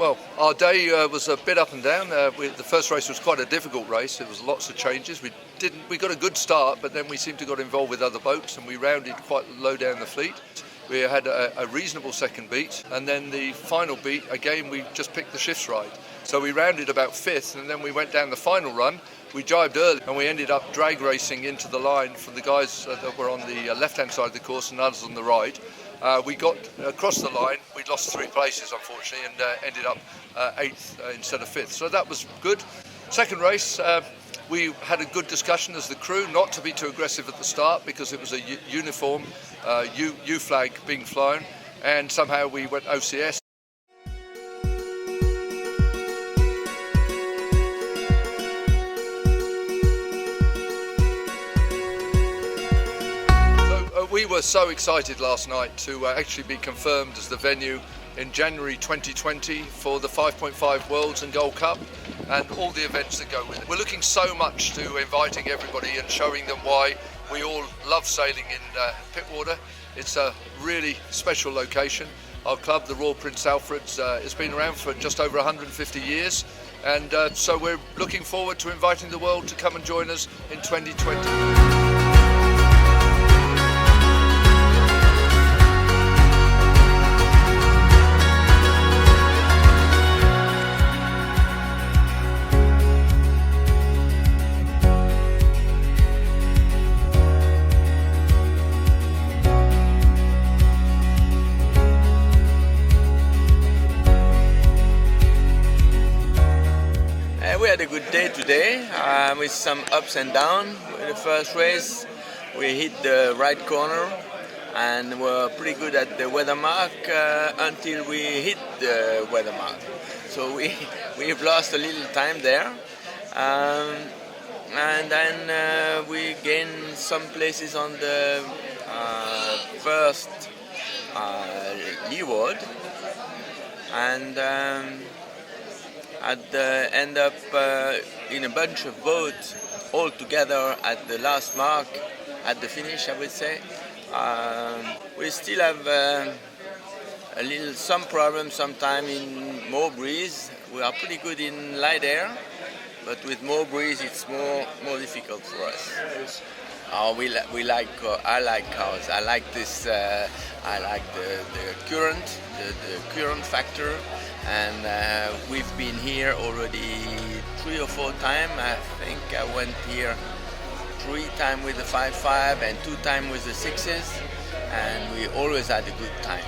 Well, our day was a bit up and down. The first race was quite a difficult race. There was lots of changes. We got a good start, but then we seemed to got involved with other boats, and we rounded quite low down the fleet. We had a reasonable second beat, and then the final beat, again, we just picked the shifts right. So we rounded about fifth, and then we went down the final run. We jibed early, and we ended up drag racing into the line from the guys that were on the left-hand side of the course and others on the right. We got across the line. We lost 3 places, unfortunately, and ended up 8th instead of 5th. So that was good. Second race, we had a good discussion as the crew not to be too aggressive at the start because it was a uniform U flag being flown, and somehow we went OCS. We were so excited last night to actually be confirmed as the venue in January 2020 for the 5.5 Worlds and Gold Cup and all the events that go with it. We're looking so much to inviting everybody and showing them why we all love sailing in Pittwater. It's a really special location. Our club, the Royal Prince Alfred's, has been around for just over 150 years, and so we're looking forward to inviting the world to come and join us in 2020. We had a good day today with some ups and downs. In the first race we hit the right corner and were pretty good at the weather mark until we hit the weather mark. So we've lost a little time there, and then we gained some places on the first leeward, and end up in a bunch of boats all together at the last mark, at the finish, I would say. We still have some problems sometime in more breeze. We are pretty good in light air, but with more breeze it's more difficult for us. I like cars. I like this. I like the current, the current factor, and we've been here already 3 or 4 times. I think I went here 3 times with the 5.5 and 2 times with the 6s, and we always had a good time.